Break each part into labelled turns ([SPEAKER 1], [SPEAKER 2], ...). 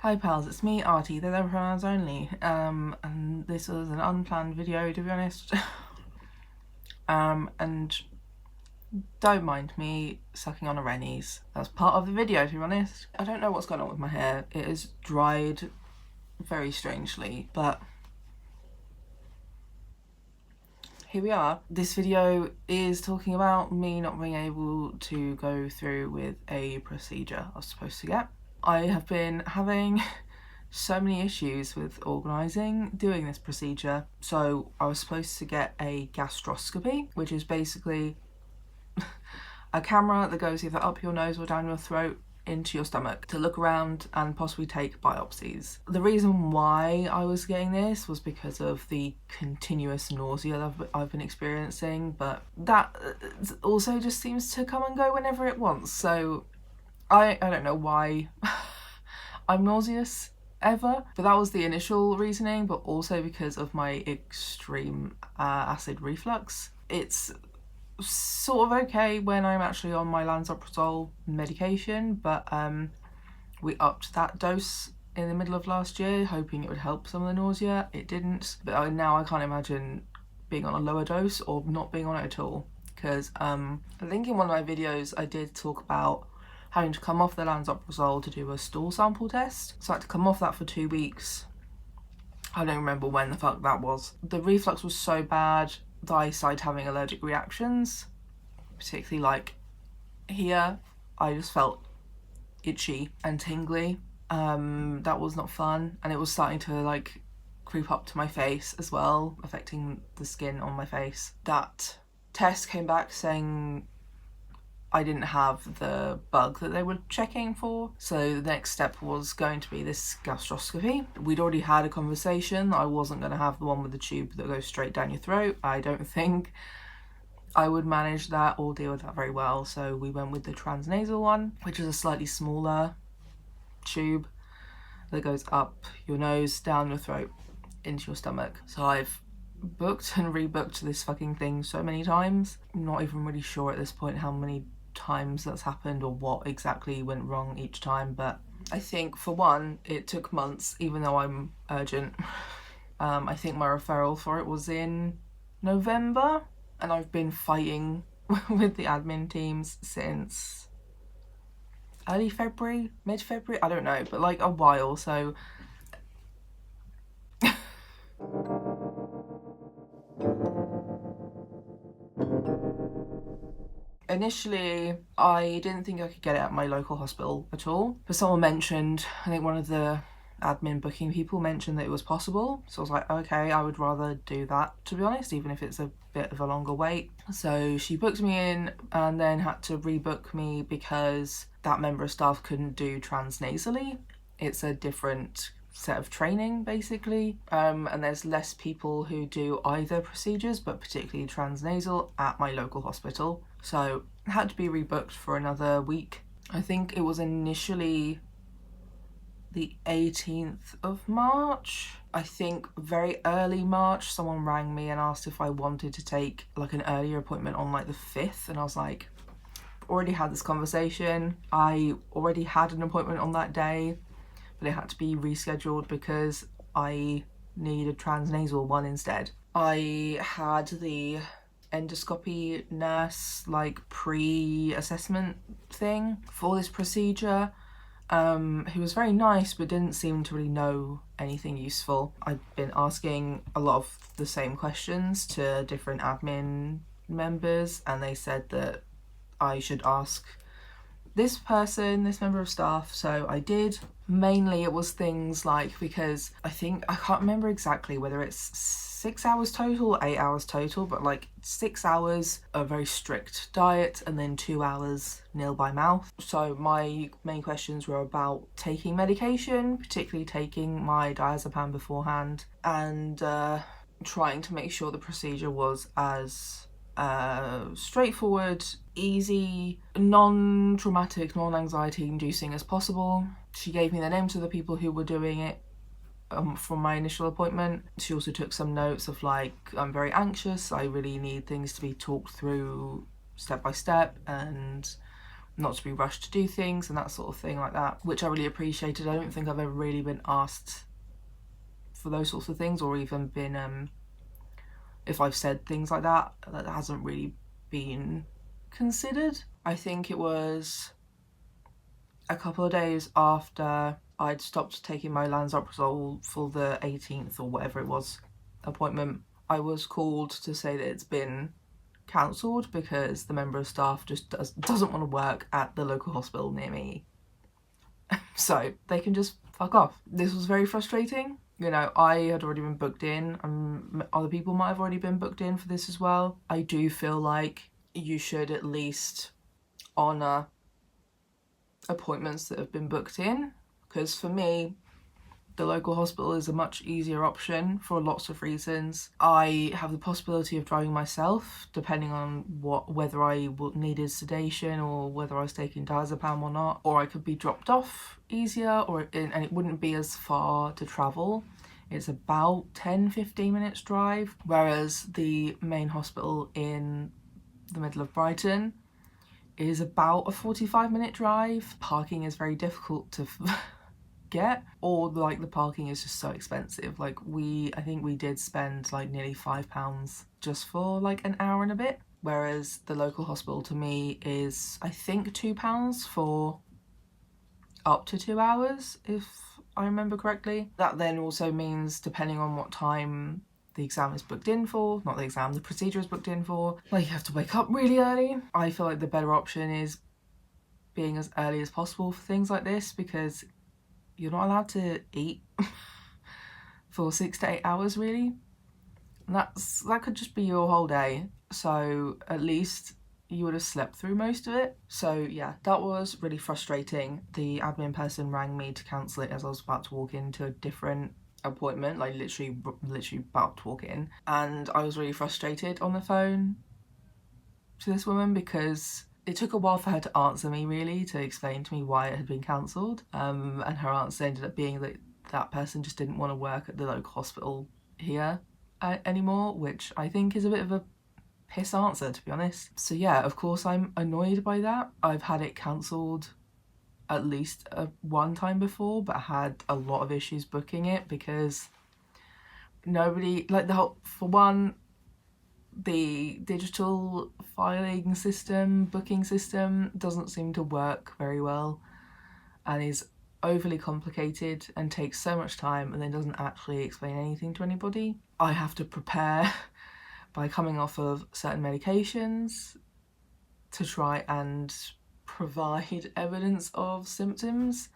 [SPEAKER 1] Hi pals, it's me, Artie, they're their pronouns only, and this was an unplanned video, to be honest. And don't mind me sucking on a Rennie's. That's part of the video, to be honest. I don't know what's going on with my hair. It has dried very strangely, but here we are. This video is talking about me not being able to go through with a procedure I was supposed to get. I have been having so many issues with organising doing this procedure. So I was supposed to get a gastroscopy, which is basically a camera that goes either up your nose or down your throat into your stomach to look around and possibly take biopsies. The reason why I was getting this was because of the continuous nausea that I've been experiencing, but that also just seems to come and go whenever it wants. So I don't know why I'm nauseous ever, but that was the initial reasoning, but also because of my extreme acid reflux. It's sort of okay when I'm actually on my lansoprazole medication, but we upped that dose in the middle of last year hoping it would help some of the nausea. It didn't, but now I can't imagine being on a lower dose or not being on it at all, because I think in one of my videos I did talk about having to come off the lansoprazole to do a stool sample test. So I had to come off that for 2 weeks. I don't remember when the fuck that was. The reflux was so bad that I started having allergic reactions, particularly like here. I just felt itchy and tingly. That was not fun, and it was starting to like creep up to my face as well, affecting the skin on my face. That test came back saying I didn't have the bug that they were checking for. So the next step was going to be this gastroscopy. We'd already had a conversation that I wasn't going to have the one with the tube that goes straight down your throat. I don't think I would manage that or deal with that very well. So we went with the transnasal one, which is a slightly smaller tube that goes up your nose, down your throat, into your stomach. So I've booked and rebooked this fucking thing so many times. I'm not even really sure at this point how many times that's happened or what exactly went wrong each time, but I think for one it took months, even though I'm urgent. I think my referral for it was in November, and I've been fighting with the admin teams since early February, mid-February, I don't know, but like a while. So initially, I didn't think I could get it at my local hospital at all, but someone mentioned, I think one of the admin booking people mentioned that it was possible. So I was like, okay, I would rather do that, to be honest, even if it's a bit of a longer wait. So she booked me in and then had to rebook me because that member of staff couldn't do transnasally. It's a different set of training basically, and there's less people who do either procedures, but particularly transnasal, at my local hospital. So I had to be rebooked for another week. I think it was initially the 18th of March. I think very early March someone rang me and asked if I wanted to take like an earlier appointment on like the 5th, and I was like, already had this conversation. I already had an appointment on that day, but it had to be rescheduled because I need a transnasal one instead. I had the endoscopy nurse like pre-assessment thing for this procedure, who was very nice but didn't seem to really know anything useful. I'd been asking a lot of the same questions to different admin members, and they said that I should ask this person, this member of staff. So I did. Mainly it was things like, because I can't remember exactly whether it's 6 hours total or 8 hours total, but like 6 hours a very strict diet and then 2 hours nil by mouth. So my main questions were about taking medication, particularly taking my diazepam beforehand, and trying to make sure the procedure was as straightforward, easy, non-traumatic, non-anxiety inducing as possible. She gave me the names of the people who were doing it from my initial appointment. She also took some notes of like, I'm very anxious, I really need things to be talked through step by step, and not to be rushed to do things and that sort of thing like that, which I really appreciated. I don't think I've ever really been asked for those sorts of things, or even been, if I've said things like that, that hasn't really been considered. I think it was a couple of days after I'd stopped taking my lansoprazole for the 18th or whatever it was appointment, I was called to say that it's been cancelled because the member of staff just doesn't want to work at the local hospital near me. So they can just fuck off. This was very frustrating. You know, I had already been booked in, and other people might have already been booked in for this as well. I do feel like you should at least honour appointments that have been booked in, because for me, the local hospital is a much easier option for lots of reasons. I have the possibility of driving myself, depending on whether I needed sedation or whether I was taking diazepam or not, or I could be dropped off easier, and it wouldn't be as far to travel. It's about 10-15 minutes drive, whereas the main hospital in the middle of Brighton is about a 45-minute drive. Parking is very difficult to get, or like the parking is just so expensive. Like I think we did spend like nearly £5 just for like an hour and a bit, whereas the local hospital to me is I think £2 for up to 2 hours, if I remember correctly. That then also means, depending on what time the exam is booked in for, not the exam, the procedure is booked in for, like you have to wake up really early. I feel like the better option is being as early as possible for things like this, because you're not allowed to eat for 6 to 8 hours really. And that could just be your whole day. So at least you would have slept through most of it. So yeah, that was really frustrating. The admin person rang me to cancel it as I was about to walk into a different appointment, like literally about to walk in. And I was really frustrated on the phone to this woman because it took a while for her to answer me, really, to explain to me why it had been cancelled. And her answer ended up being that that person just didn't want to work at the local hospital here anymore, which I think is a bit of a piss answer, to be honest. So yeah, of course I'm annoyed by that. I've had it cancelled at least one time before, but I had a lot of issues booking it because nobody, like for one, the digital filing system, booking system, doesn't seem to work very well and is overly complicated and takes so much time and then doesn't actually explain anything to anybody. I have to prepare by coming off of certain medications to try and provide evidence of symptoms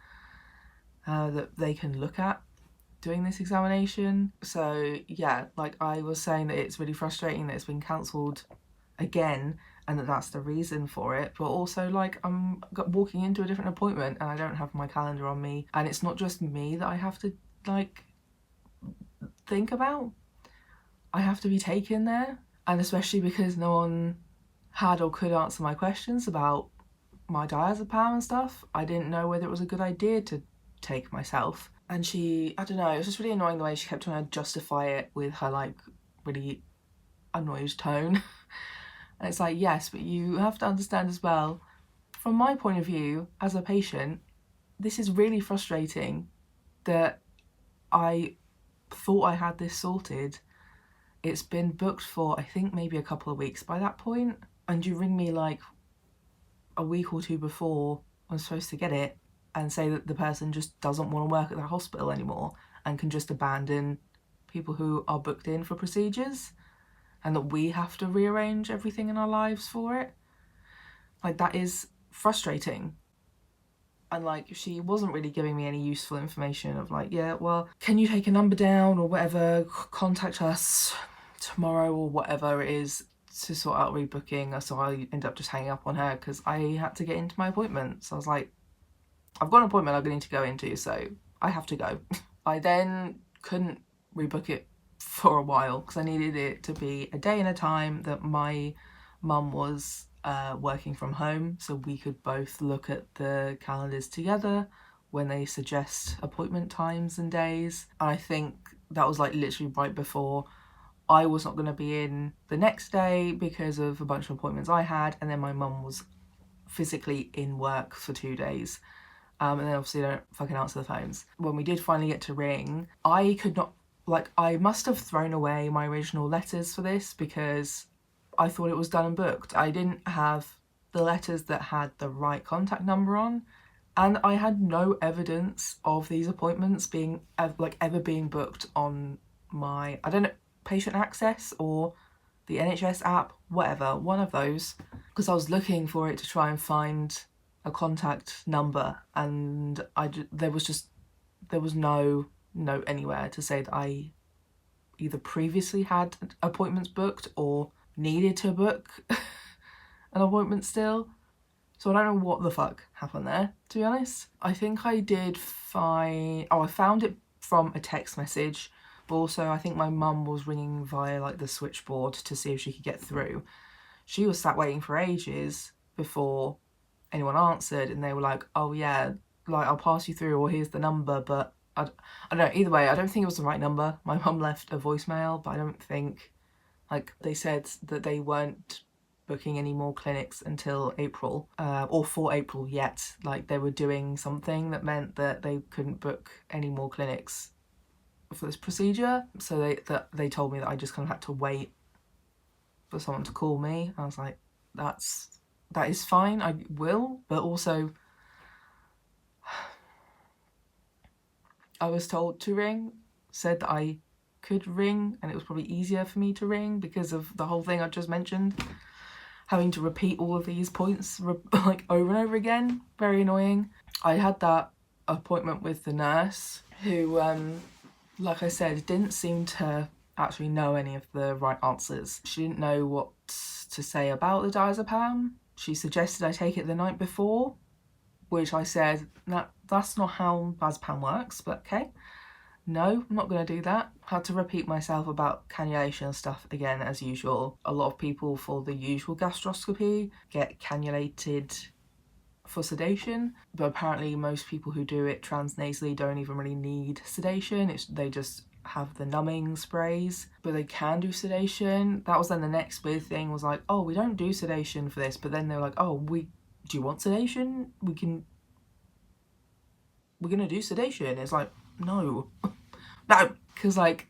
[SPEAKER 1] that they can look at doing this examination. So yeah, like I was saying, that it's really frustrating that it's been cancelled again and that's the reason for it, but also like I'm walking into a different appointment and I don't have my calendar on me, and it's not just me that I have to like think about. I have to be taken there, and especially because no one had or could answer my questions about my diazepam and stuff, I didn't know whether it was a good idea to take myself. And I don't know, it was just really annoying the way she kept trying to justify it with her like really annoyed tone. And it's like, yes, but you have to understand as well, from my point of view as a patient, this is really frustrating that I thought I had this sorted. It's been booked for I think maybe a couple of weeks by that point, and you ring me like a week or two before I'm supposed to get it and say that the person just doesn't want to work at the hospital anymore and can just abandon people who are booked in for procedures, and that we have to rearrange everything in our lives for it. Like, that is frustrating. And like, she wasn't really giving me any useful information of like, yeah, well, can you take a number down or whatever, contact us tomorrow or whatever it is to sort out rebooking. So I ended up just hanging up on her because I had to get into my appointment. So I was like, I've got an appointment I'm going to go into, so I have to go. I then couldn't rebook it for a while because I needed it to be a day and a time that my mum was working from home, so we could both look at the calendars together when they suggest appointment times and days. And I think that was like literally right before I was not going to be in the next day because of a bunch of appointments I had, and then my mum was physically in work for 2 days. And then obviously don't fucking answer the phones. When we did finally get to ring, I could not, like, I must have thrown away my original letters for this because I thought it was done and booked. I didn't have the letters that had the right contact number on, and I had no evidence of these appointments being ever being booked on my, I don't know, patient access or the NHS app, whatever, one of those, because I was looking for it to try and find a contact number, and there was no note anywhere to say that I either previously had appointments booked or needed to book an appointment still. So I don't know what the fuck happened there, to be honest. I think I did find, I found it from a text message, but also I think my mum was ringing via like the switchboard to see if she could get through. She was sat waiting for ages before anyone answered, and they were like, oh yeah, like I'll pass you through, or here's the number, but I don't know, either way, I don't think it was the right number. My mum left a voicemail, but I don't think, like, they said that they weren't booking any more clinics until April, or for April yet. Like, they were doing something that meant that they couldn't book any more clinics for this procedure. So they told me that I just kind of had to wait for someone to call me. I was like, that is fine, I will, but also I was told to ring, said that I could ring, and it was probably easier for me to ring because of the whole thing I just mentioned. Having to repeat all of these points like over and over again, very annoying. I had that appointment with the nurse who, like I said, didn't seem to actually know any of the right answers. She didn't know what to say about the diazepam. She suggested I take it the night before, which I said, that's not how diazepam works, but okay. No, I'm not going to do that. Had to repeat myself about cannulation stuff again, as usual. A lot of people for the usual gastroscopy get cannulated for sedation, but apparently most people who do it transnasally don't even really need sedation. They just have the numbing sprays, but they can do sedation. That was then the next big thing, was like, oh, we don't do sedation for this, but then they were like, oh, do you want sedation? We're gonna do sedation. It's like, no. No, because like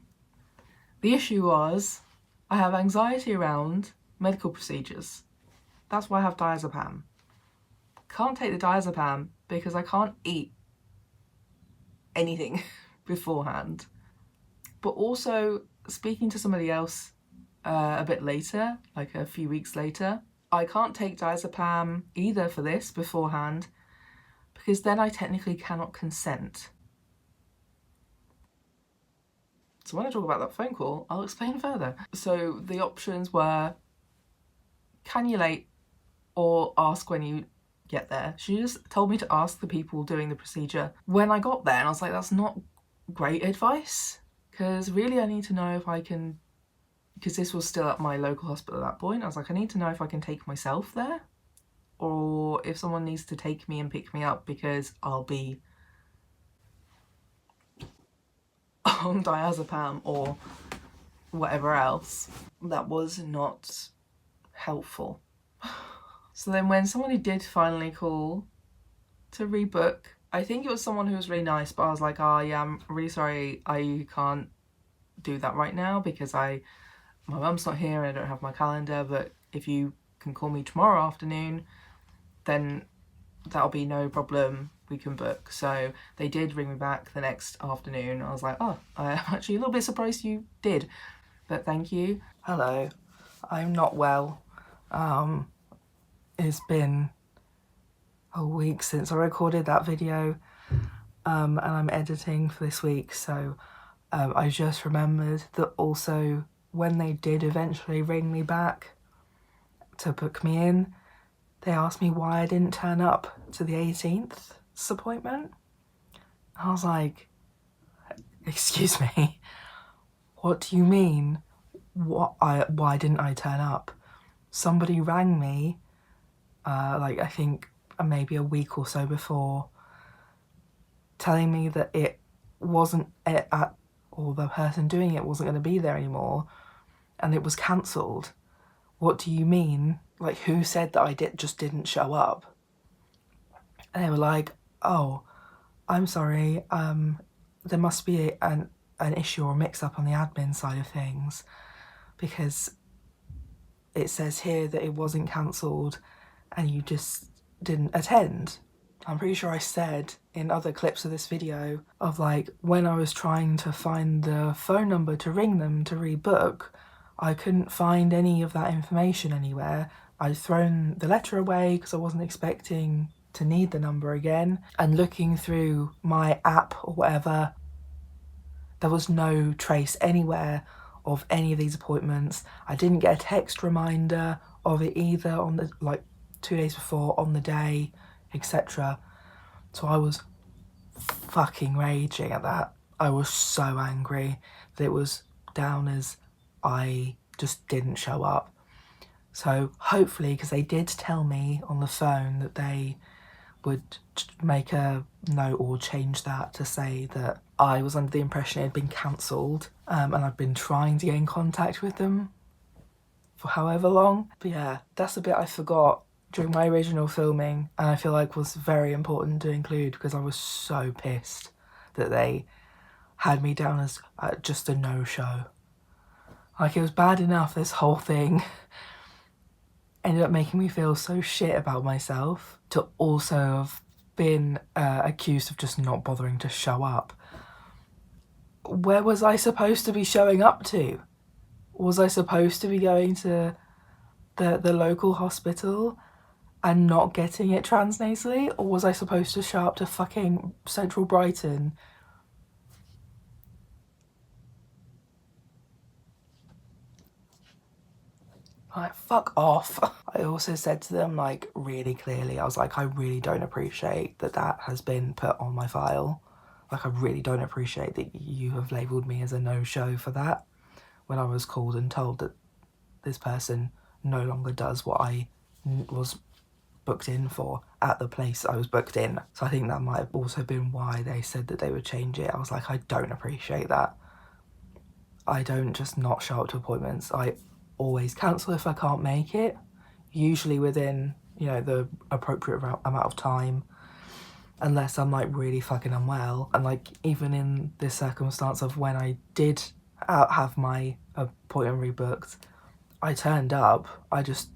[SPEAKER 1] the issue was I have anxiety around medical procedures. That's why I have diazepam. Can't take the diazepam because I can't eat anything beforehand. But also, speaking to somebody else a bit later, like a few weeks later, I can't take diazepam either for this beforehand because then I technically cannot consent. So when I talk about that phone call, I'll explain further. So the options were cannulate or ask when you get there. She just told me to ask the people doing the procedure when I got there, and I was like, that's not great advice, because really I need to know if I can, because this was still at my local hospital at that point, I was like, I need to know if I can take myself there, or if someone needs to take me and pick me up because I'll be on diazepam or whatever else. That was not helpful. So then when somebody did finally call to rebook, I think it was someone who was really nice, but I was like, oh yeah, I'm really sorry, I can't do that right now because my mum's not here and I don't have my calendar, but if you can call me tomorrow afternoon, then that'll be no problem, we can book. So they did ring me back the next afternoon. I was like, oh, I'm actually a little bit surprised you did, but thank you. Hello, I'm not well. It's been a week since I recorded that video, and I'm editing for this week, so I just remembered that also when they did eventually ring me back to book me in, they asked me why I didn't turn up to the 18th appointment. I was like, excuse me, what do you mean? Why didn't I turn up? Somebody rang me, like I think maybe a week or so before, telling me that it wasn't or the person doing it wasn't going to be there anymore, and it was cancelled. What do you mean? Like, who said that I just didn't show up? And they were like, oh, I'm sorry, there must be an issue or mix-up on the admin side of things, because it says here that it wasn't cancelled and you just didn't attend. I'm pretty sure I said in other clips of this video of like when I was trying to find the phone number to ring them to rebook, I couldn't find any of that information anywhere. I'd thrown the letter away because I wasn't expecting to need the number again, and looking through my app or whatever, there was no trace anywhere of any of these appointments. I didn't get a text reminder of it either on the, like 2 days before, on the day, etc. So I was fucking raging at that. I was so angry that it was down as I just didn't show up. So hopefully, because they did tell me on the phone that they would make a note or change that to say that I was under the impression it had been cancelled, and I've been trying to get in contact with them for however long. But yeah, that's a bit I forgot during my original filming, and I feel like was very important to include because I was so pissed that they had me down as just a no-show. Like, it was bad enough this whole thing ended up making me feel so shit about myself to also have been accused of just not bothering to show up. Where was I supposed to be showing up to? Was I supposed to be going to the local hospital and not getting it transnasally? Or was I supposed to show up to fucking central Brighton? Like, fuck off. I also said to them, like, really clearly, I was like, I really don't appreciate that that has been put on my file. Like, I really don't appreciate that you have labelled me as a no-show for that, when I was called and told that this person no longer does what I was booked in for at the place I was booked in. So I think that might have also been why they said that they would change it. I was like, I don't appreciate that. I don't just not show up to appointments. I always cancel if I can't make it, usually within, you know, the appropriate amount of time, unless I'm like really fucking unwell. And like, even in this circumstance of when I did have my appointment rebooked, I turned up, I just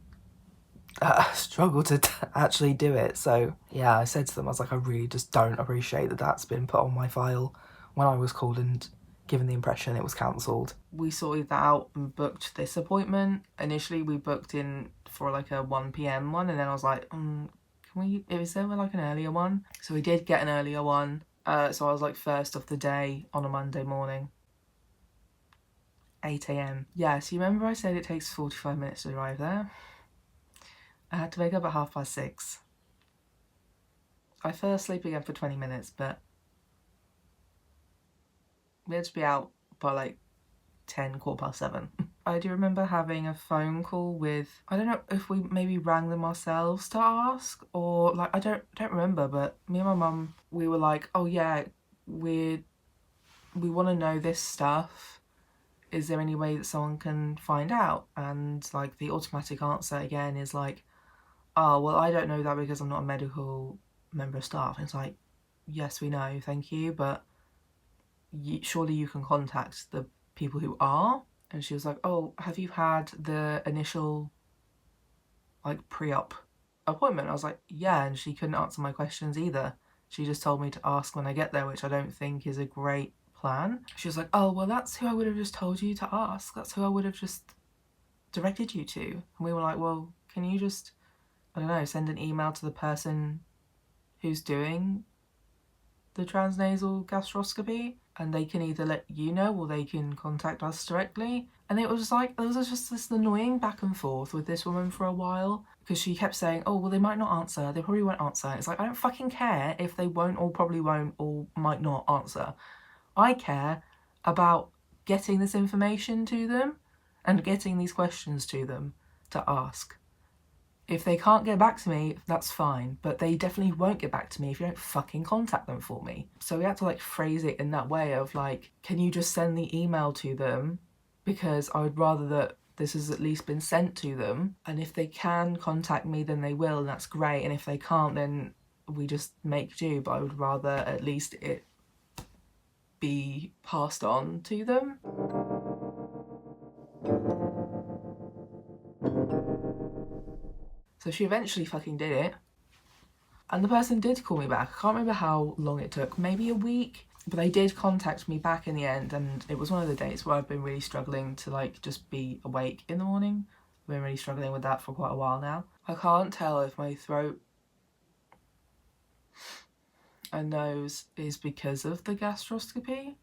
[SPEAKER 1] struggled to actually do it. So yeah, I said to them, I was like, I really just don't appreciate that that's been put on my file when I was called and given the impression it was cancelled. We sorted that out and booked this appointment. Initially we booked in for like a 1 PM one, and then I was like, can we, is there like an earlier one? So we did get an earlier one. So I was like first of the day on a Monday morning. 8 AM. Yeah, so you remember I said it takes 45 minutes to arrive there? I had to wake up at 6:30. I fell asleep again for 20 minutes, but we had to be out by like 10, 7:15. I do remember having a phone call with, I don't know if we maybe rang them ourselves to ask, or like, I don't remember, but me and my mum, we were like, oh yeah, we want to know this stuff. Is there any way that someone can find out? And like the automatic answer again is like, oh, well, I don't know that because I'm not a medical member of staff. And it's like, yes, we know, thank you, but surely you can contact the people who are. And she was like, oh, have you had the initial like pre-op appointment? I was like, yeah, and she couldn't answer my questions either. She just told me to ask when I get there, which I don't think is a great plan. She was like, oh, well, that's who I would have just told you to ask. That's who I would have just directed you to. And we were like, well, can you just, I don't know, send an email to the person who's doing the transnasal gastroscopy, and they can either let you know or they can contact us directly. And it was like, there was just this annoying back and forth with this woman for a while, because she kept saying, oh, well, they might not answer, they probably won't answer. It's like, I don't fucking care if they won't or probably won't or might not answer. I care about getting this information to them and getting these questions to them to ask. If they can't get back to me, that's fine, but they definitely won't get back to me if you don't fucking contact them for me. So we had to like phrase it in that way of like, can you just send the email to them? Because I would rather that this has at least been sent to them. And if they can contact me, then they will, and that's great. And if they can't, then we just make do, but I would rather at least it be passed on to them. So she eventually fucking did it. And the person did call me back. I can't remember how long it took, maybe a week. But they did contact me back in the end, and it was one of the days where I've been really struggling to like just be awake in the morning. I've been really struggling with that for quite a while now. I can't tell if my throat and nose is because of the gastroscopy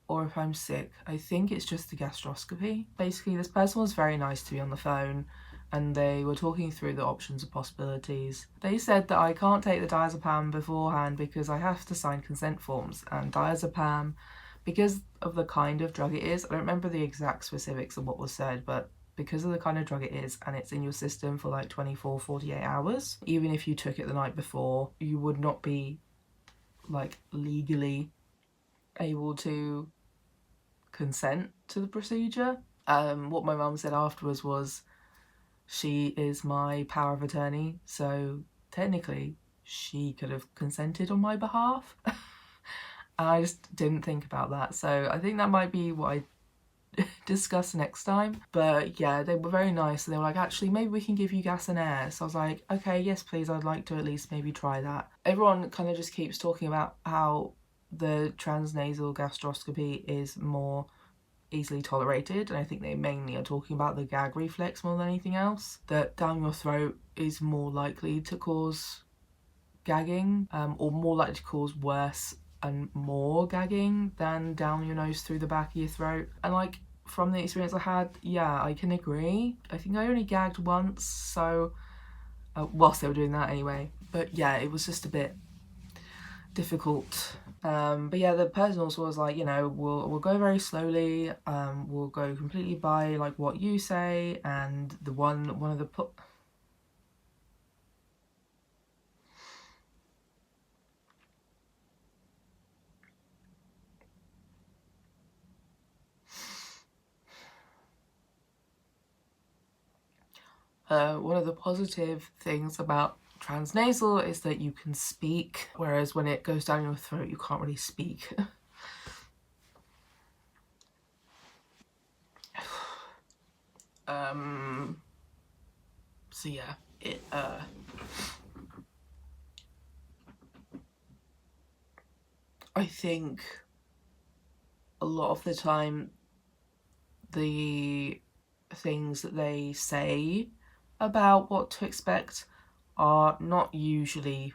[SPEAKER 1] or if I'm sick. I think it's just the gastroscopy. Basically, this person was very nice to me on the phone and they were talking through the options and possibilities. They said that I can't take the diazepam beforehand because I have to sign consent forms, and diazepam, because of the kind of drug it is, I don't remember the exact specifics of what was said, but because of the kind of drug it is and it's in your system for like 24, 48 hours, even if you took it the night before, you would not be like legally able to consent to the procedure. What my mum said afterwards was she is my power of attorney, so technically she could have consented on my behalf. And I just didn't think about that, so I think that might be what I discuss next time. But yeah, they were very nice. They were like, actually, maybe we can give you gas and air. So I was like, okay, yes please, I'd like to at least maybe try that. Everyone kind of just keeps talking about how the transnasal gastroscopy is more easily tolerated, and I think they mainly are talking about the gag reflex more than anything else, that down your throat is more likely to cause gagging, or more likely to cause worse and more gagging than down your nose through the back of your throat. And like, from the experience I had, yeah, I can agree. I think I only gagged once, so whilst they were doing that anyway, but yeah, it was just a bit difficult. But yeah, the person also was like, you know, we'll go very slowly, we'll go completely by like what you say, and the one of the one of the positive things about transnasal is that you can speak, whereas when it goes down your throat you can't really speak. So yeah, it I think a lot of the time the things that they say about what to expect are not usually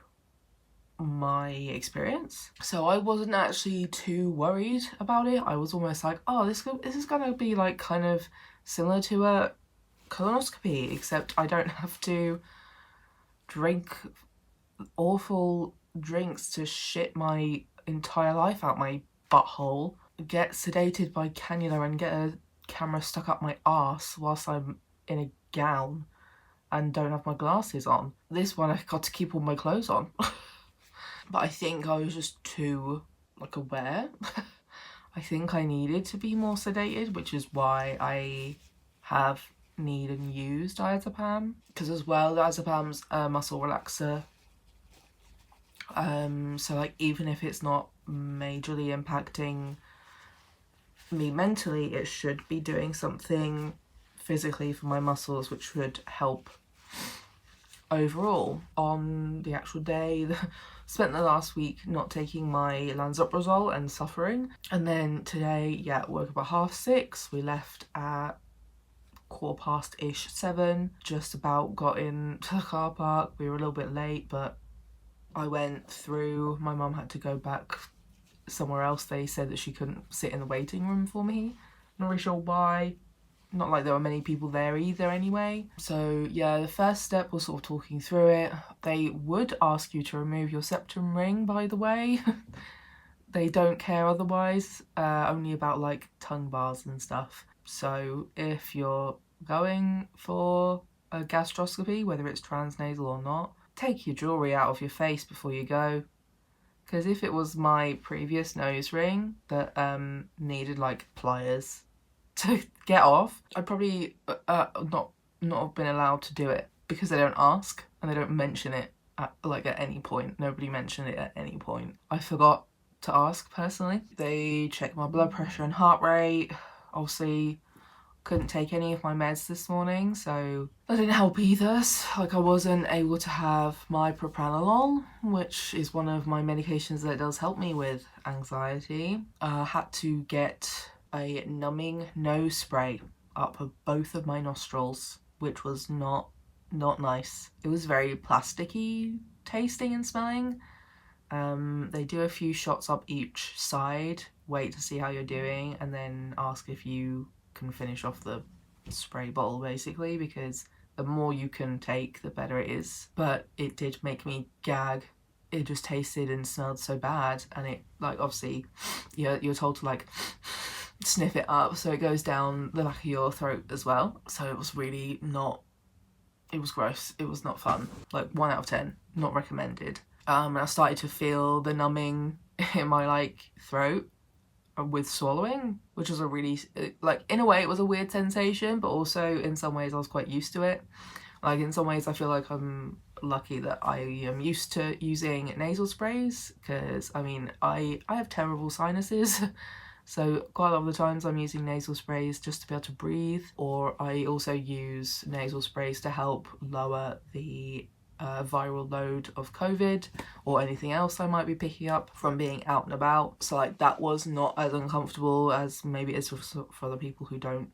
[SPEAKER 1] my experience. So I wasn't actually too worried about it. I was almost like, oh, this is gonna be like kind of similar to a colonoscopy, except I don't have to drink awful drinks to shit my entire life out my butthole, get sedated by cannula and get a camera stuck up my arse whilst I'm in a gown and don't have my glasses on. This one I got to keep all my clothes on. But I think I was just too like aware. I think I needed to be more sedated, which is why I have need and use diazepam, because as well diazepam's a muscle relaxer, so like even if it's not majorly impacting me mentally, it should be doing something physically for my muscles, which should help overall. On the actual day, spent the last week not taking my lansoprazole and suffering, and then today, yeah, woke up at 6:30. We left at 7:15, just about got into the car park. We were a little bit late, but I went through. My mum had to go back somewhere else. They said that she couldn't sit in the waiting room for me. Not really sure why. Not like there were many people there either anyway. So yeah, the first step was sort of talking through it. They would ask you to remove your septum ring, by the way. They don't care otherwise, only about like tongue bars and stuff. So if you're going for a gastroscopy, whether it's transnasal or not, take your jewellery out of your face before you go. Because if it was my previous nose ring that needed like pliers to get off, I'd probably not have been allowed to do it, because they don't ask and they don't mention it at any point. Nobody mentioned it at any point. I forgot to ask personally. They checked my blood pressure and heart rate. Obviously couldn't take any of my meds this morning, so that didn't help either. Like, I wasn't able to have my propranolol, which is one of my medications that does help me with anxiety. Had to get a numbing nose spray up both of my nostrils, which was not nice. It was very plasticky tasting and smelling. They do a few shots up each side, wait to see how you're doing, and then ask if you can finish off the spray bottle, basically, because the more you can take, the better it is. But it did make me gag. It just tasted and smelled so bad, and it, like, obviously you're told to like sniff it up so it goes down the back of your throat as well. So it was really not, it was gross. It was not fun. Like, 1 out of 10, not recommended. And I started to feel the numbing in my like throat with swallowing, which was a really, like, in a way it was a weird sensation, but also in some ways I was quite used to it. Like, in some ways I feel like I'm lucky that I am used to using nasal sprays, because I mean I have terrible sinuses. So quite a lot of the times I'm using nasal sprays just to be able to breathe, or I also use nasal sprays to help lower the viral load of COVID or anything else I might be picking up from being out and about. So like, that was not as uncomfortable as maybe it is for the people who don't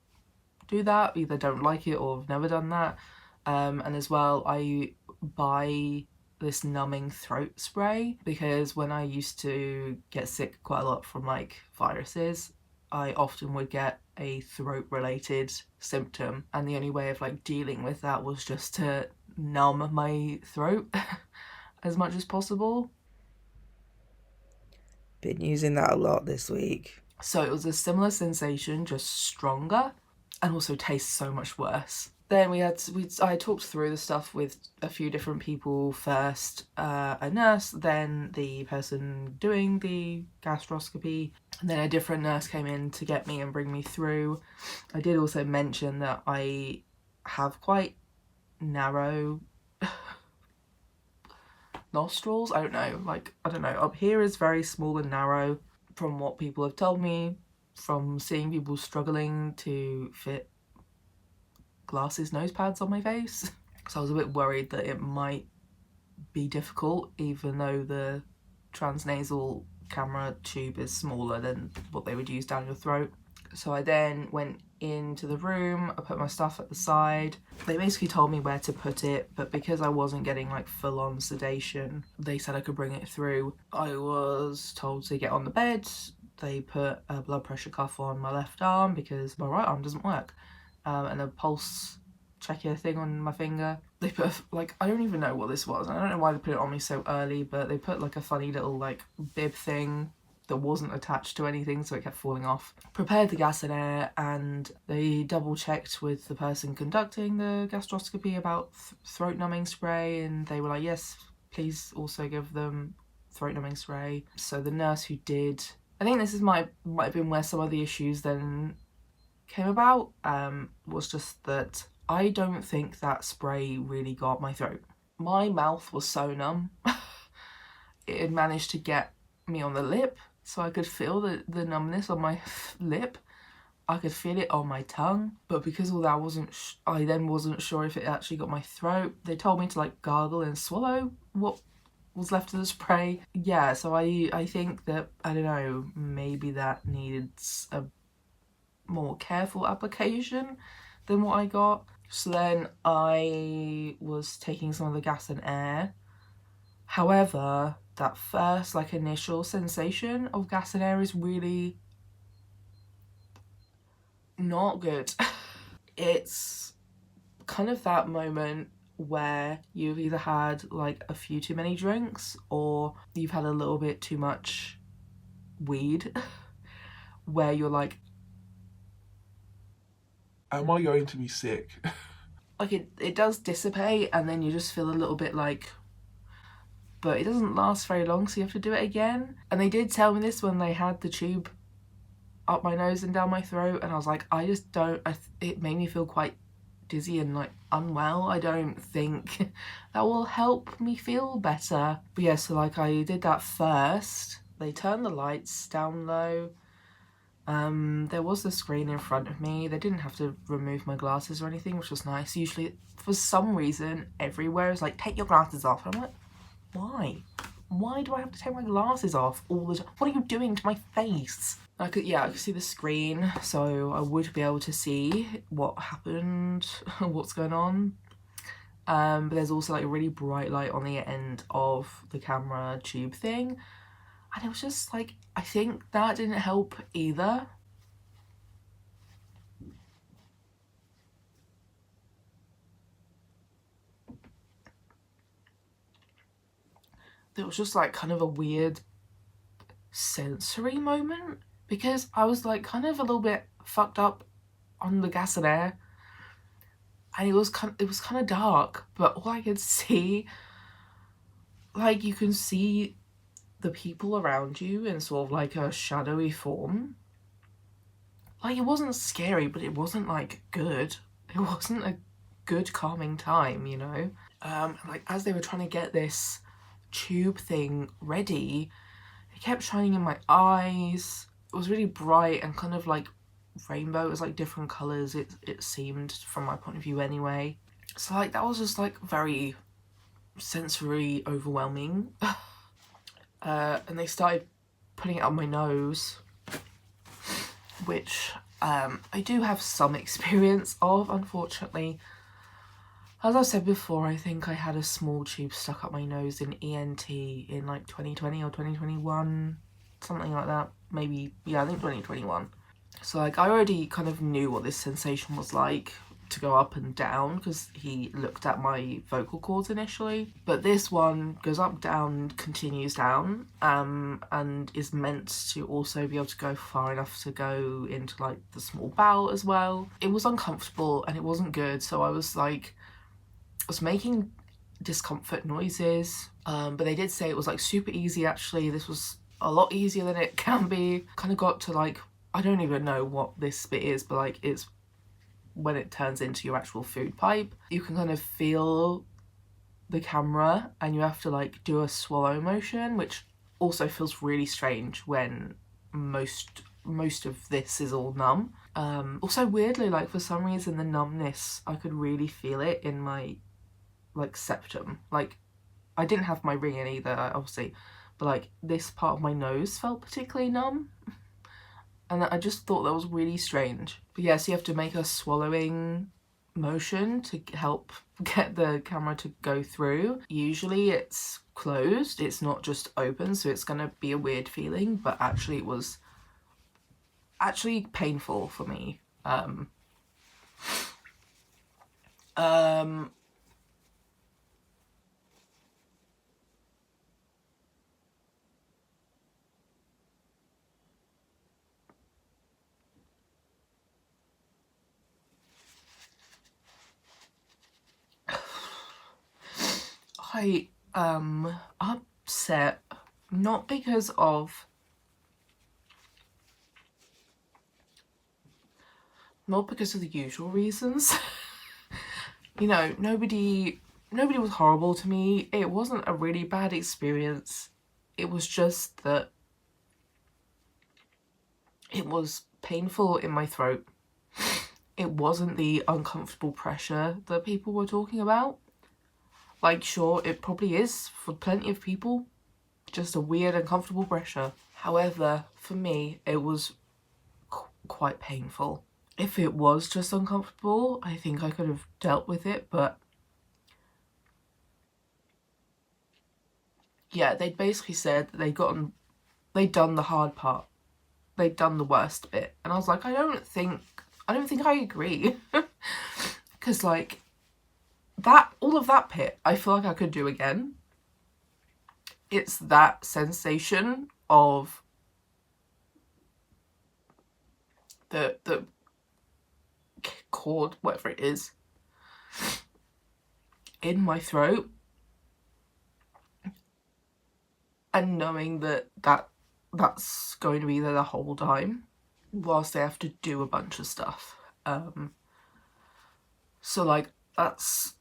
[SPEAKER 1] do that, either don't like it or have never done that. And as well, I buy this numbing throat spray because when I used to get sick quite a lot from like viruses, I often would get a throat related symptom, and the only way of like dealing with that was just to numb my throat as much as possible.
[SPEAKER 2] Been using that a lot this week.
[SPEAKER 1] So it was a similar sensation, just stronger, and also tastes so much worse. Then I talked through the stuff with a few different people. First, a nurse, then the person doing the gastroscopy, and then a different nurse came in to get me and bring me through. I did also mention that I have quite narrow nostrils. I don't know, up here is very small and narrow from what people have told me, from seeing people struggling to fit glasses, nose pads on my face. So I was a bit worried that it might be difficult, even though the transnasal camera tube is smaller than what they would use down your throat. So I then went into the room, I put my stuff at the side. They basically told me where to put it, but because I wasn't getting like full-on sedation, they said I could bring it through. I was told to get on the bed. They put a blood pressure cuff on my left arm because my right arm doesn't work, and a pulse checker thing on my finger. They put like, I don't even know what this was. I don't know why they put it on me so early, but they put like a funny little like bib thing that wasn't attached to anything, so it kept falling off. Prepared the gas and air, and they double checked with the person conducting the gastroscopy about throat numbing spray, and they were like, yes, please also give them throat numbing spray. So the nurse who did, I think this is might have been where some of the issues then came about, was just that I don't think that spray really got my throat. My mouth was so numb. It had managed to get me on the lip, so I could feel the numbness on my lip. I could feel it on my tongue, but because all that I then wasn't sure if it actually got my throat. They told me to like gargle and swallow what was left of the spray. Yeah, so I think that, I don't know, maybe that needed a more careful application than what I got. So then I was taking some of the gas and air. However, that first like initial sensation of gas and air is really not good. It's kind of that moment where you've either had like a few too many drinks or you've had a little bit too much weed, where you're like,
[SPEAKER 3] am I going to be sick?
[SPEAKER 1] like it does dissipate, and then you just feel a little bit like, but it doesn't last very long, so you have to do it again. And they did tell me this when they had the tube up my nose and down my throat, and I was like, I just don't, it made me feel quite dizzy and like unwell, I don't think that will help me feel better. But yeah, so like I did that first. They turned the lights down low. There was the screen in front of me. They didn't have to remove my glasses or anything, which was nice. Usually, for some reason, everywhere is like, take your glasses off. And I'm like, why? Why do I have to take my glasses off all the time? What are you doing to my face? I could see the screen, so I would be able to see what happened, what's going on. But there's also like a really bright light on the end of the camera tube thing. And it was just like, I think that didn't help either. It was just like kind of a weird sensory moment, because I was like kind of a little bit fucked up on the gas and air, and it was kind of dark, but all I could see, like, you can see the people around you in sort of like a shadowy form. Like, it wasn't scary, but it wasn't like good. It wasn't a good calming time, you know. Like, as they were trying to get this tube thing ready, it kept shining in my eyes. It was really bright and kind of like rainbow. It was like different colours, it seemed, from my point of view anyway. So like that was just like very sensory overwhelming. And they started putting it up my nose, which I do have some experience of, unfortunately. As I said before, I think I had a small tube stuck up my nose in ENT in like 2020 or 2021, something like that. Maybe, yeah, I think 2021. So like I already kind of knew what this sensation was like to go up and down, because he looked at my vocal cords initially. But this one goes up, down, continues down, and is meant to also be able to go far enough to go into like the small bowel as well. It was uncomfortable and it wasn't good, so I was making discomfort noises, but they did say it was like super easy. Actually, this was a lot easier than it can be. Kind of got to like, I don't even know what this bit is, but like it's when it turns into your actual food pipe. You can kind of feel the camera and you have to like do a swallow motion, which also feels really strange when most of this is all numb. Also weirdly, like for some reason the numbness, I could really feel it in my like septum. Like I didn't have my ring in either, obviously, but like this part of my nose felt particularly numb, and I just thought that was really strange. But yeah, so you have to make a swallowing motion to help get the camera to go through. Usually it's closed, it's not just open, so it's gonna be a weird feeling, but actually it was actually painful for me. I upset, not because of the usual reasons. You know, nobody was horrible to me. It wasn't a really bad experience. It was just that it was painful in my throat. It wasn't the uncomfortable pressure that people were talking about. Like, sure, it probably is for plenty of people, just a weird, uncomfortable pressure. However, for me, it was quite painful. If it was just uncomfortable, I think I could have dealt with it, but yeah, they'd basically said that they'd done the hard part. They'd done the worst bit. And I was like, I don't think I agree. Because like all of that bit, I feel like I could do again. It's that sensation of the cord, whatever it is, in my throat, and knowing that's going to be there the whole time whilst they have to do a bunch of stuff. So like that's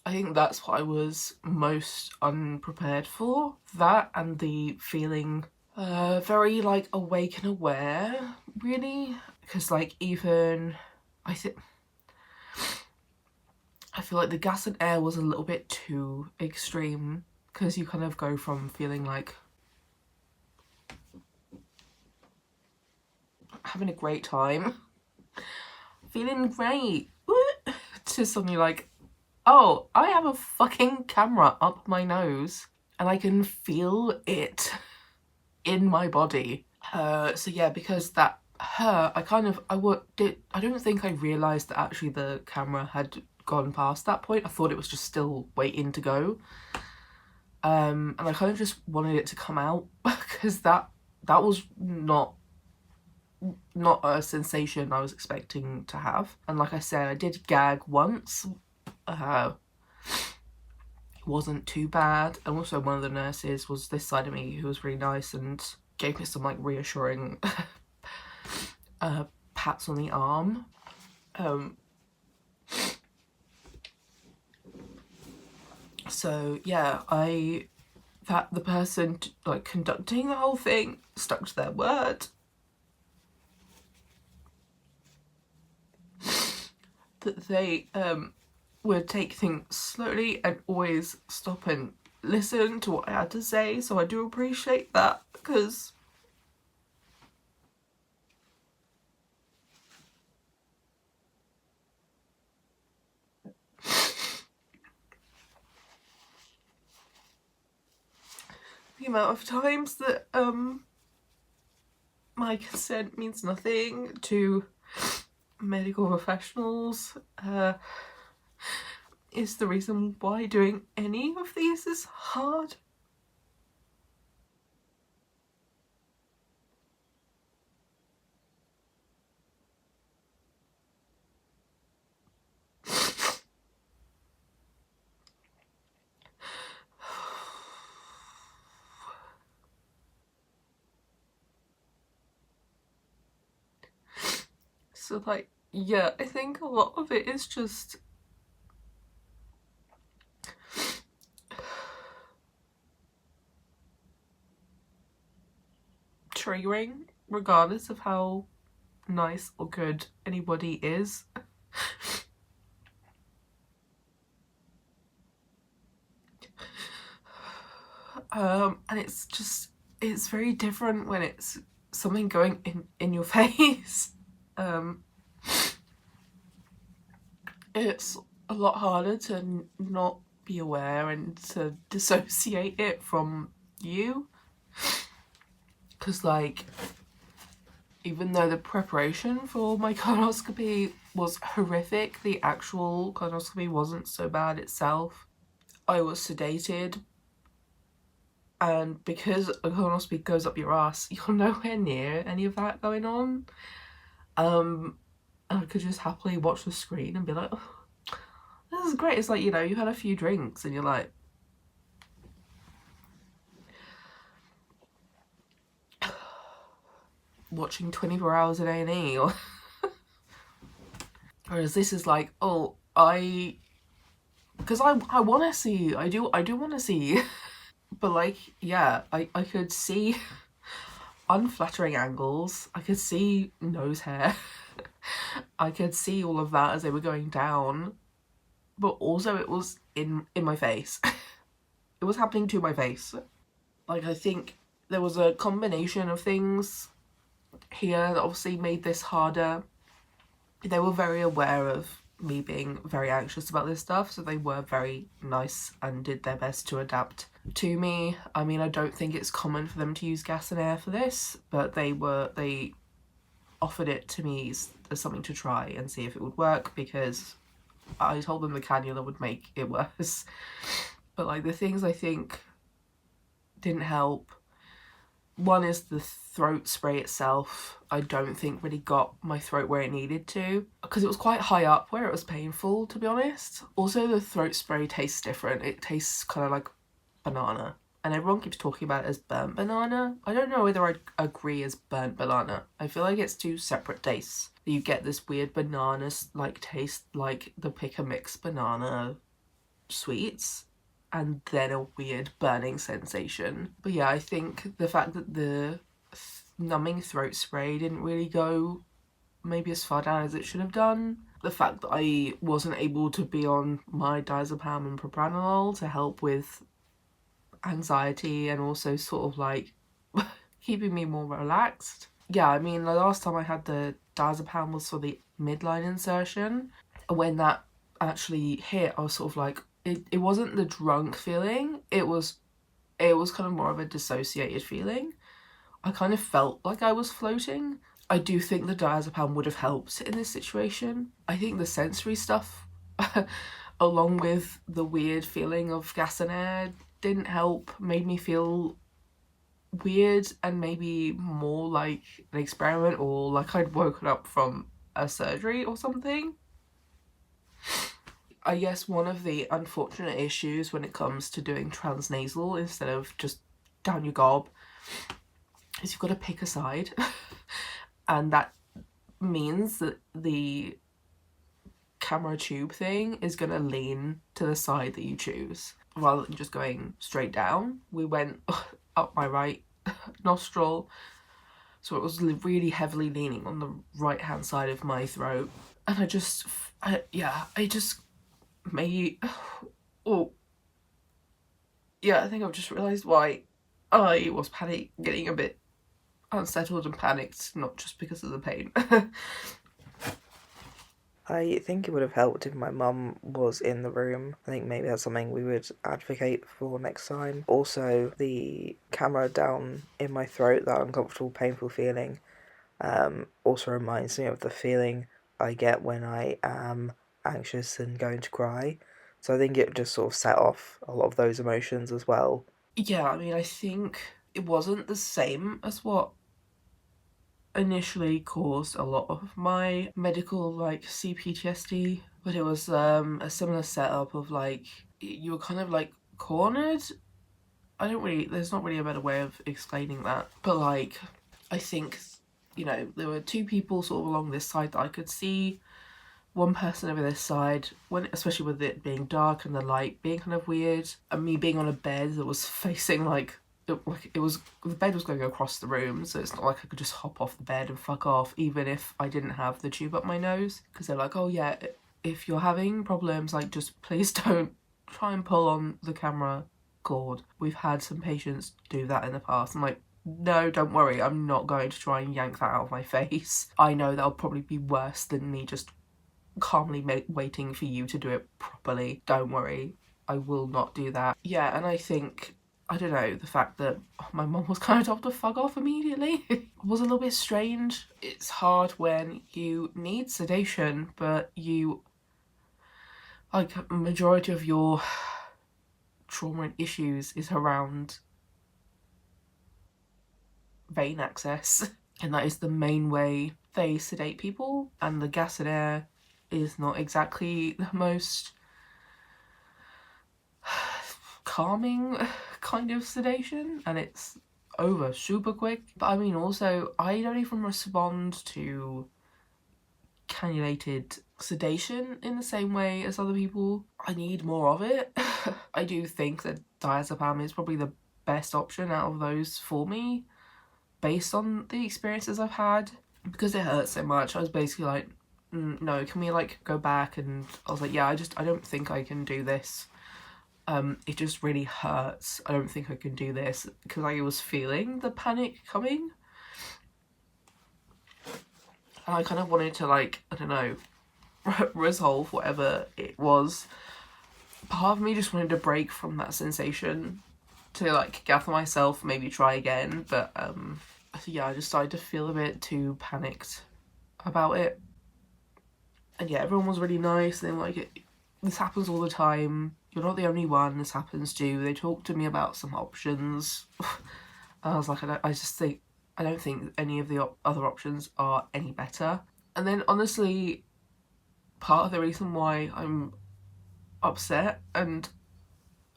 [SPEAKER 1] I think that's what I was most unprepared for. That and the feeling very like awake and aware, really, because like even I feel like the gas and air was a little bit too extreme, because you kind of go from feeling like having a great time, feeling great, to suddenly like, oh, I have a fucking camera up my nose and I can feel it in my body. So yeah, because that hurt, I don't think I realised that actually the camera had gone past that point. I thought it was just still waiting to go. And I kind of just wanted it to come out because that was not a sensation I was expecting to have. And like I said, I did gag once. It wasn't too bad. And also one of the nurses was this side of me who was really nice and gave me some like reassuring pats on the arm. So yeah, that the person like conducting the whole thing stuck to their word. That they would take things slowly and always stop and listen to what I had to say. So I do appreciate that, because the amount of times that my consent means nothing to medical professionals is the reason why doing any of these is hard. So like, yeah, I think a lot of it is just triggering, regardless of how nice or good anybody is. And it's very different when it's something going in your face. It's a lot harder to not be aware and to dissociate it from you, because like, even though the preparation for my colonoscopy was horrific, the actual colonoscopy wasn't so bad itself. I was sedated, and because a colonoscopy goes up your ass, you're nowhere near any of that going on. And I could just happily watch the screen and be like, oh, this is great. It's like, you know, you had a few drinks and you're like, watching 24 hours in A&E, or whereas this is like, oh, because I want to see, I do want to see, but like, yeah, I could see unflattering angles, I could see nose hair, I could see all of that as they were going down, but also it was in my face. It was happening to my face. Like, I think there was a combination of things here that obviously made this harder. They were very aware of me being very anxious about this stuff, so they were very nice and did their best to adapt to me. I mean, I don't think it's common for them to use gas and air for this, but they offered it to me as something to try and see if it would work, because I told them the cannula would make it worse. But like, the things I think didn't help, one is the throat spray itself. I don't think really got my throat where it needed to, because it was quite high up where it was painful, to be honest. Also, the throat spray tastes different. It tastes kind of like banana. and everyone keeps talking about it as burnt banana. I don't know whether I'd agree as burnt banana. I feel like it's two separate tastes. You get this weird banana like taste, like the pick a mix banana sweets, and then a weird burning sensation. But yeah, I think the fact that the numbing throat spray didn't really go maybe as far down as it should have done. The fact that I wasn't able to be on my diazepam and propranolol to help with anxiety and also sort of like keeping me more relaxed. Yeah, I mean, the last time I had the diazepam was for the midline insertion. When that actually hit, I was sort of like, it wasn't the drunk feeling, it was kind of more of a dissociated feeling. I kind of felt like I was floating. I do think the diazepam would have helped in this situation. I think the sensory stuff, along with the weird feeling of gas and air, didn't help, made me feel weird and maybe more like an experiment or like I'd woken up from a surgery or something. I guess one of the unfortunate issues when it comes to doing transnasal instead of just down your gob is you've got to pick a side. And that means that the camera tube thing is going to lean to the side that you choose rather than just going straight down. We went up my right nostril, so it was really heavily leaning on the right hand side of my throat, and I just maybe oh yeah, I think I've just realised why I was getting a bit unsettled and panicked, not just because of the pain.
[SPEAKER 2] I think it would have helped if my mum was in the room. I think maybe that's something we would advocate for next time. Also, the camera down in my throat, that uncomfortable, painful feeling, also reminds me of the feeling I get when I am anxious and going to cry. So I think it just sort of set off a lot of those emotions as well.
[SPEAKER 1] Yeah, I mean, I think it wasn't the same as what initially caused a lot of my medical like CPTSD, but it was a similar setup of like you were kind of like cornered. There's not really a better way of explaining that, but like I think, you know, there were two people sort of along this side that I could see, one person over this side, especially with it being dark and the light being kind of weird, and me being on a bed that was facing like it was, the bed was going across the room, so it's not like I could just hop off the bed and fuck off even if I didn't have the tube up my nose, because they're like, oh yeah, if you're having problems, like just please don't try and pull on the camera cord. We've had some patients do that in the past. I'm like, no, don't worry, I'm not going to try and yank that out of my face. I know that'll probably be worse than me just calmly waiting for you to do it properly. Don't worry, I will not do that. Yeah, and I think, I don't know, the fact that my mum was kind of told to fuck off immediately was a little bit strange. It's hard when you need sedation, but you, like, a majority of your trauma and issues is around vein access, and that is the main way they sedate people, and the gas and air is not exactly the most calming kind of sedation, and it's over super quick. But I mean, also, I don't even respond to cannulated sedation in the same way as other people. I need more of it. I do think that diazepam is probably the best option out of those for me, based on the experiences I've had. Because it hurts so much, I was basically like, no, can we like go back? And I was like, yeah, I don't think I can do this. It just really hurts. I don't think I can do this, because I was feeling the panic coming. And I kind of wanted to, like, I don't know, resolve whatever it was. Part of me just wanted to break from that sensation to, like, gather myself, maybe try again. But, yeah, I just started to feel a bit too panicked about it. And yeah, everyone was really nice. And like, this happens all the time. You're not the only one this happens to. They talked to me about some options. I was like, I don't think any of the other options are any better. And then honestly, part of the reason why I'm upset and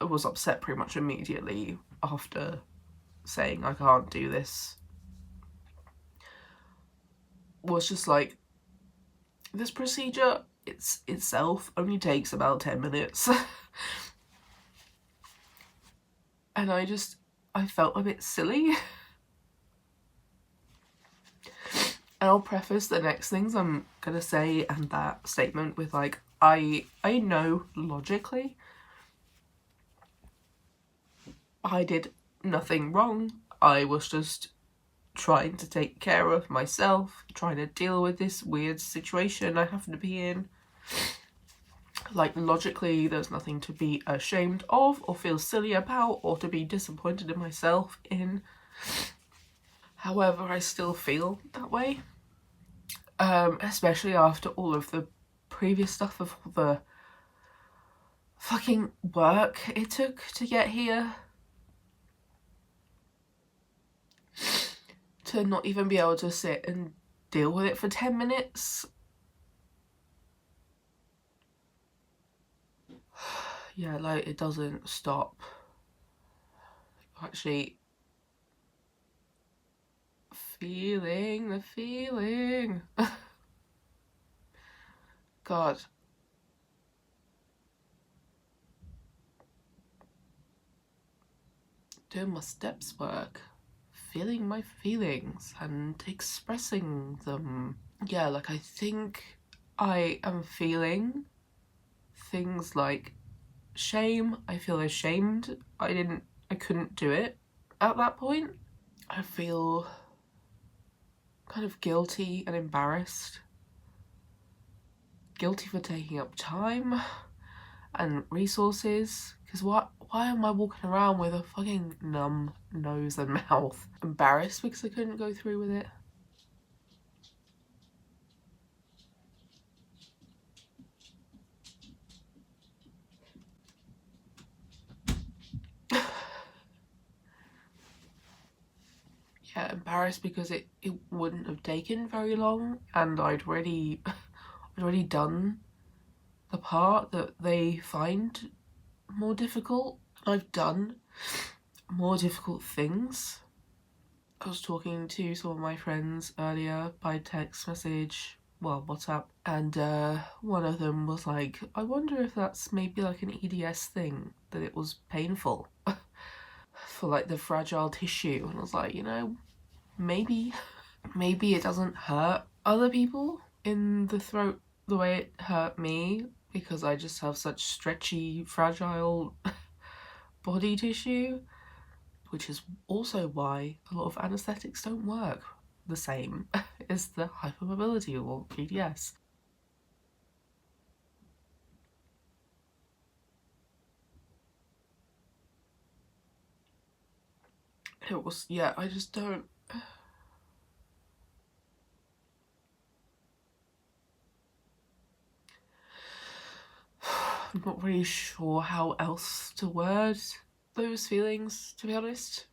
[SPEAKER 1] was upset pretty much immediately after saying I can't do this. Was just like, this procedure itself only takes about 10 minutes. And I felt a bit silly. And I'll preface the next things I'm gonna say and that statement with like, I know logically I did nothing wrong. I was just trying to take care of myself, trying to deal with this weird situation I happen to be in. Like, logically, there's nothing to be ashamed of or feel silly about or to be disappointed in myself in. However, I still feel that way. Especially after all of the previous stuff of the fucking work it took to get here. To not even be able to sit and deal with it for 10 minutes. Yeah, like, it doesn't stop. Actually, feeling the feeling. God. Doing my steps work. Feeling my feelings and expressing them. Yeah, like, I think I am feeling things like shame. I feel ashamed. I couldn't do it at that point. I feel kind of guilty and embarrassed. Guilty for taking up time and resources, because why am I walking around with a fucking numb nose and mouth? Embarrassed because I couldn't go through with it. Yeah, embarrassed because it wouldn't have taken very long, and I'd already done the part that they find more difficult. I've done more difficult things. I was talking to some of my friends earlier by text message, well, WhatsApp, and one of them was like, I wonder if that's maybe like an EDS thing, that it was painful for like the fragile tissue. And I was like, you know, maybe it doesn't hurt other people in the throat the way it hurt me, because I just have such stretchy, fragile body tissue, which is also why a lot of anaesthetics don't work the same as the hypermobility or PDS. It was, yeah, I just don't... I'm not really sure how else to word those feelings, to be honest.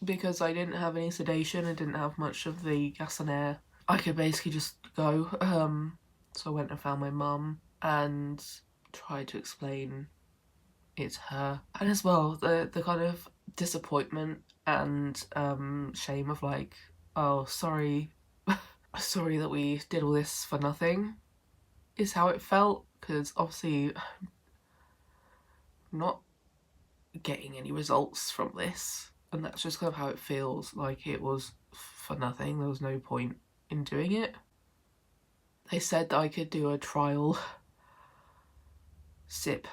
[SPEAKER 1] Because I didn't have any sedation, I didn't have much of the gas and air, I could basically just go. So I went and found my mum and tried to explain it's her. And as well, the kind of disappointment and shame of like, oh, sorry that we did all this for nothing, is how it felt. Because obviously I'm not getting any results from this, and that's just kind of how it feels. Like it was for nothing. There was no point in doing it. They said that I could do a trial sip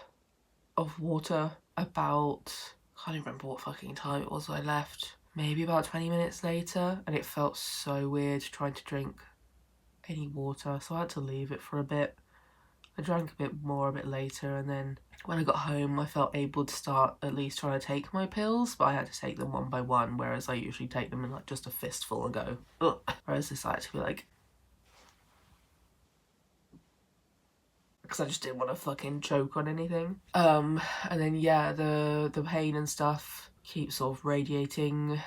[SPEAKER 1] of water about, I can't even remember what fucking time it was when I left, maybe about 20 minutes later, and it felt so weird trying to drink any water, so I had to leave it for a bit. I drank a bit more a bit later, and then when I got home I felt able to start at least trying to take my pills, but I had to take them one by one, whereas I usually take them in like just a fistful and go, ugh. Whereas this I had to be like, because I just didn't want to fucking choke on anything. And then yeah, the pain and stuff keeps sort of radiating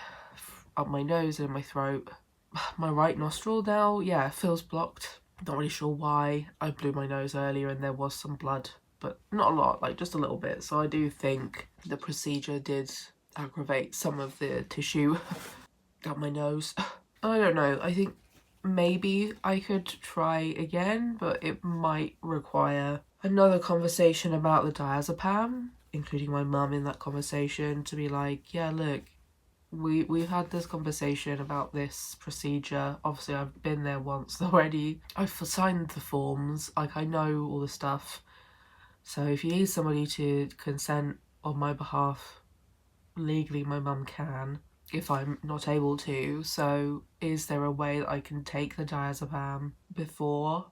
[SPEAKER 1] up my nose and in my throat. My right nostril now, yeah, feels blocked. Not really sure why. I blew my nose earlier and there was some blood, but not a lot, like just a little bit. So I do think the procedure did aggravate some of the tissue down my nose. I don't know, I think maybe I could try again, but it might require another conversation about the diazepam, including my mum in that conversation, to be like, yeah, look, we've had this conversation about this procedure. Obviously, I've been there once already. I've signed the forms, like I know all the stuff. So if you need somebody to consent on my behalf, legally my mum can, if I'm not able to. So is there a way that I can take the diazepam beforehand?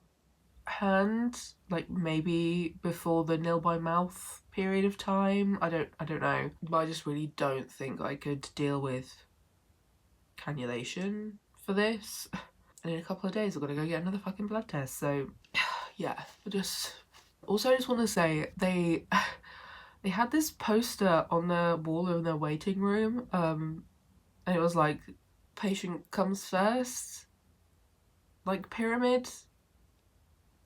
[SPEAKER 1] Like maybe before the nil by mouth period of time? I don't know. But I just really don't think I could deal with cannulation for this. And in a couple of days I've got to go get another fucking blood test. So yeah, I just want to say they had this poster on the wall in their waiting room, and it was like, patient comes first, like pyramid.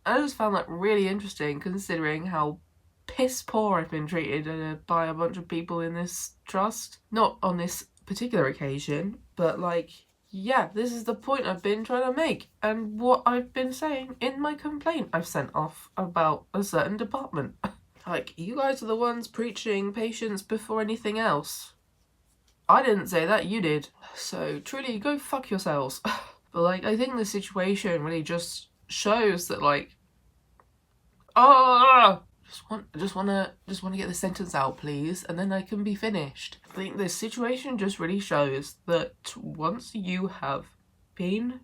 [SPEAKER 1] I just found that really interesting, considering how piss poor I've been treated by a bunch of people in this trust. Not on this particular occasion, but like, yeah, this is the point I've been trying to make, and what I've been saying in my complaint I've sent off about a certain department. Like, you guys are the ones preaching patience before anything else. I didn't say that, you did. So truly, go fuck yourselves. But like, I think the situation really just shows that, like, just wanna get the sentence out, please, and then I can be finished. I think this situation just really shows that once you have been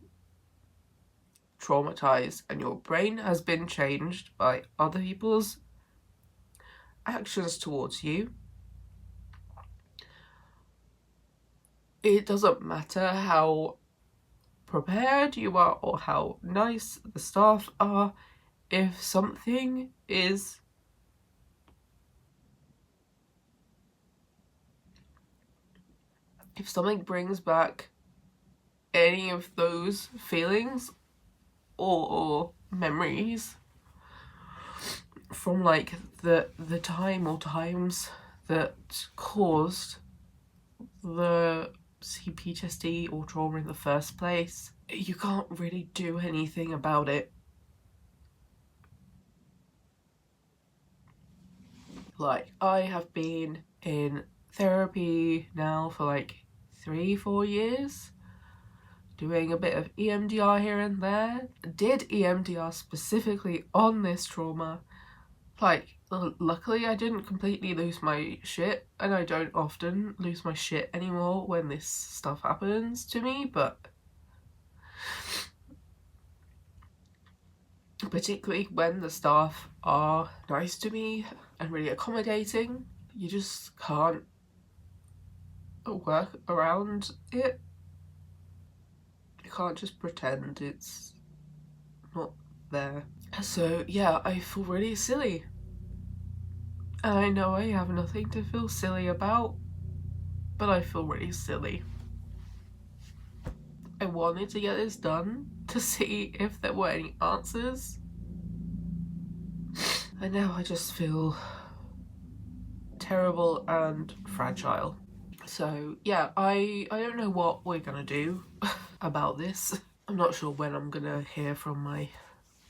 [SPEAKER 1] traumatized and your brain has been changed by other people's actions towards you, it doesn't matter how prepared you are or how nice the staff are, if something brings back any of those feelings or memories from like the time or times that caused the PTSD or trauma in the first place, you can't really do anything about it. Like, I have been in therapy now for like 3-4 years, doing a bit of EMDR here and there. Did EMDR specifically on this trauma. Like, luckily I didn't completely lose my shit, and I don't often lose my shit anymore when this stuff happens to me, but particularly when the staff are nice to me and really accommodating, you just can't work around it. You can't just pretend it's not there. So yeah, I feel really silly. And I know I have nothing to feel silly about, but I feel really silly. I wanted to get this done to see if there were any answers, and now I just feel terrible and fragile. So yeah, I don't know what we're gonna do about this. I'm not sure when I'm gonna hear from my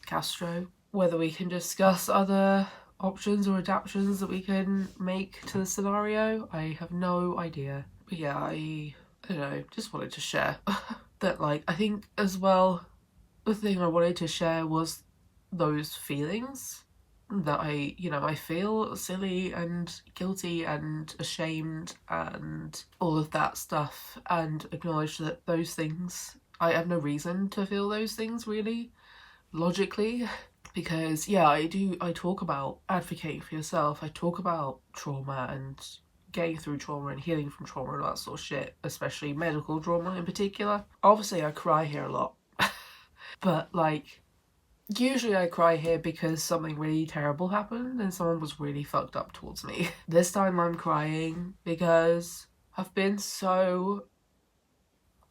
[SPEAKER 1] gastro, whether we can discuss other options or adaptations that we can make to the scenario. I have no idea. But yeah, I don't know, just wanted to share that, like, I think as well, the thing I wanted to share was those feelings that I feel silly and guilty and ashamed and all of that stuff, and acknowledge that those things, I have no reason to feel those things really, logically, because yeah, I talk about advocating for yourself, I talk about trauma and getting through trauma and healing from trauma and all that sort of shit, especially medical trauma in particular. Obviously I cry here a lot, but like, usually I cry here because something really terrible happened and someone was really fucked up towards me. This time I'm crying because I've been so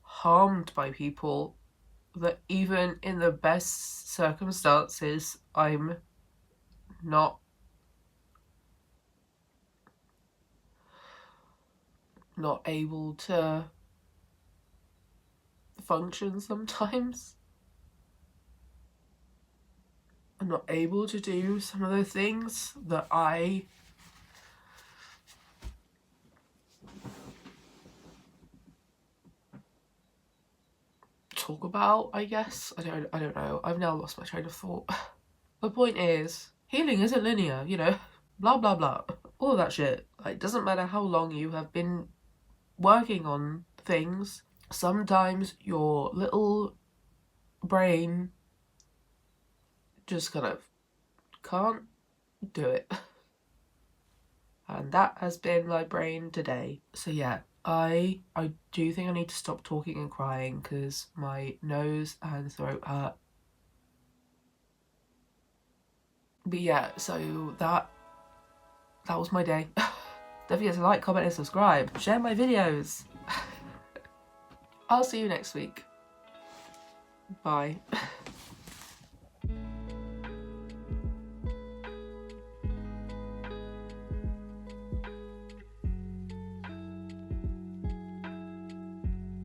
[SPEAKER 1] harmed by people that even in the best circumstances, I'm not able to function sometimes. I'm not able to do some of the things that I talk about, I guess. I don't know. I've now lost my train of thought. The point is, healing isn't linear, you know, blah blah blah. All of that shit. Like, it doesn't matter how long you have been working on things. Sometimes your little brain just kind of can't do it. And that has been my brain today. So yeah, I do think I need to stop talking and crying because my nose and throat hurt. But yeah, so that was my day. Don't forget to like, comment and subscribe. Share my videos. I'll see you next week. Bye.